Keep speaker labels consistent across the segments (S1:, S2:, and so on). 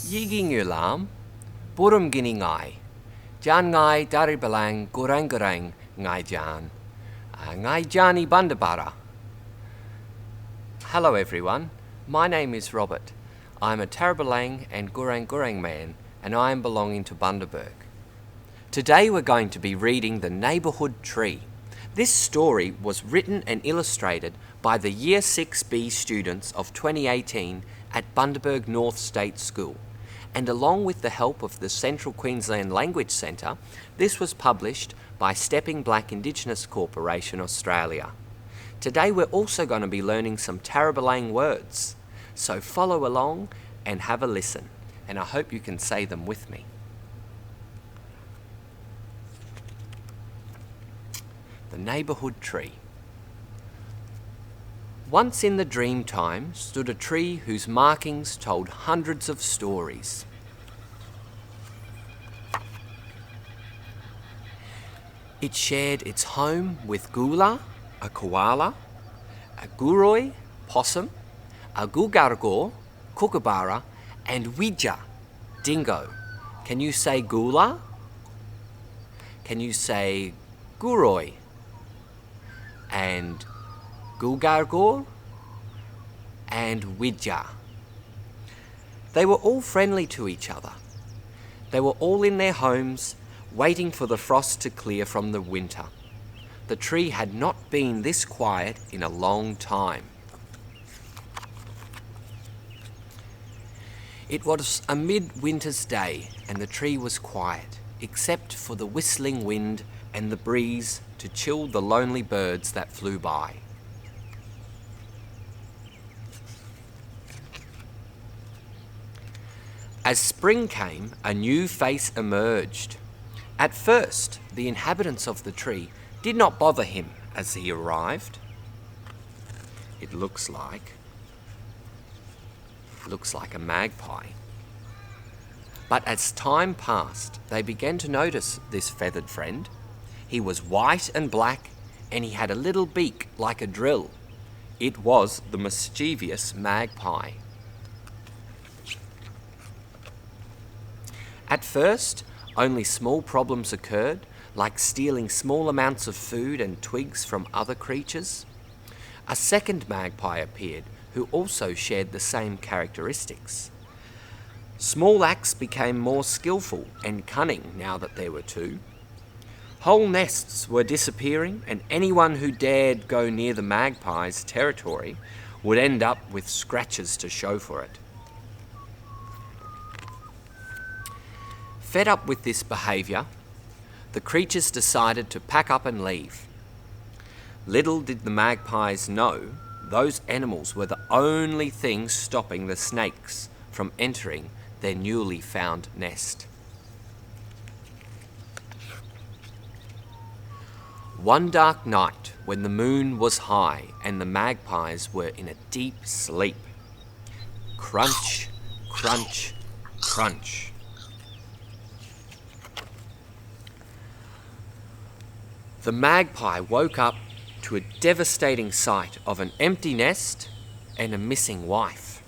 S1: Yigingulam, Burum Gini Ngai, Jan Ngai Taribelang Gurang Ngai Jan, Ngai Jani Bundabara. Hello everyone, my name is Robert. I'm a Taribelang and Gurang man, and I am belonging to Bundaberg. Today we're going to be reading The Neighbourhood Tree. This story was written and illustrated by the Year 6B students of 2018 at Bundaberg North State School, and along with the help of the Central Queensland Language Centre, this was published by Stepping Black Indigenous Corporation Australia. Today we're also going to be learning some Taribelang words, so follow along and have a listen, and I hope you can say them with me. The Neighbourhood Tree. Once in the dream time stood a tree whose markings told hundreds of stories. It shared its home with Gula, a koala, a guroi, possum, a gugargor, kookaburra, and Widja, dingo. Can you say Gula? Can you say guroi? And gugargor and Widja. They were all friendly to each other. They were all in their homes, waiting for the frost to clear from the winter. The tree had not been this quiet in a long time. It was a midwinter's day, and the tree was quiet, except for the whistling wind and the breeze to chill the lonely birds that flew by. As spring came, a new face emerged. At first, the inhabitants of the tree did not bother him as he arrived. It looks like a magpie. But as time passed, they began to notice this feathered friend. He was white and black, and he had a little beak like a drill. It was the mischievous magpie. At first, only small problems occurred, like stealing small amounts of food and twigs from other creatures. A second magpie appeared, who also shared the same characteristics. Small acts became more skillful and cunning now that there were two. Whole nests were disappearing, and anyone who dared go near the magpie's territory would end up with scratches to show for it. Fed up with this behaviour, the creatures decided to pack up and leave. Little did the magpies know those animals were the only things stopping the snakes from entering their newly found nest. One dark night, when the moon was high and the magpies were in a deep sleep, crunch, crunch, crunch. The magpie woke up to a devastating sight of an empty nest and a missing wife.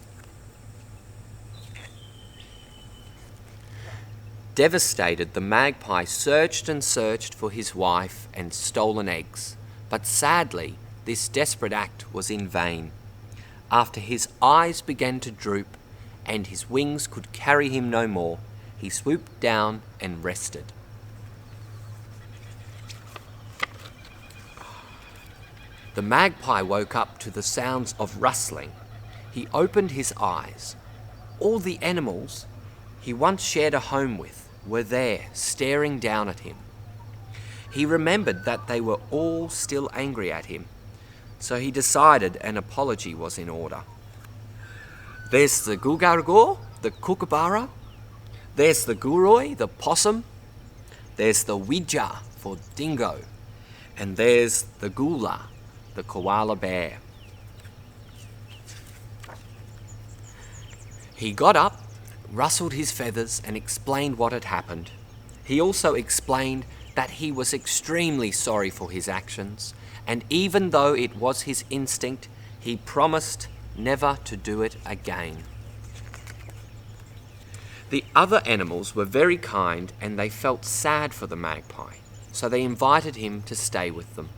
S1: Devastated, the magpie searched and searched for his wife and stolen eggs, but sadly, this desperate act was in vain. After his eyes began to droop and his wings could carry him no more, he swooped down and rested. The magpie woke up to the sounds of rustling. He opened his eyes. All the animals he once shared a home with were there, staring down at him. He remembered that they were all still angry at him, so he decided an apology was in order. There's the gugargor, the kookaburra. There's the guroi, the possum. There's the Widja for dingo. And there's the gula, the koala bear. He got up, rustled his feathers, and explained what had happened. He also explained that he was extremely sorry for his actions, and even though it was his instinct, he promised never to do it again. The other animals were very kind and they felt sad for the magpie, so they invited him to stay with them.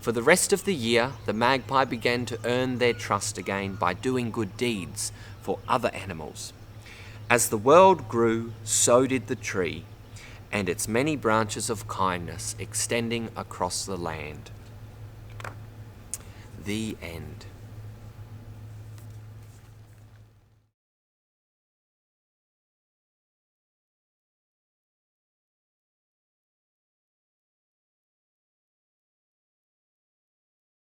S1: For the rest of the year, the magpie began to earn their trust again by doing good deeds for other animals. As the world grew, so did the tree, and its many branches of kindness extending across the land. The end.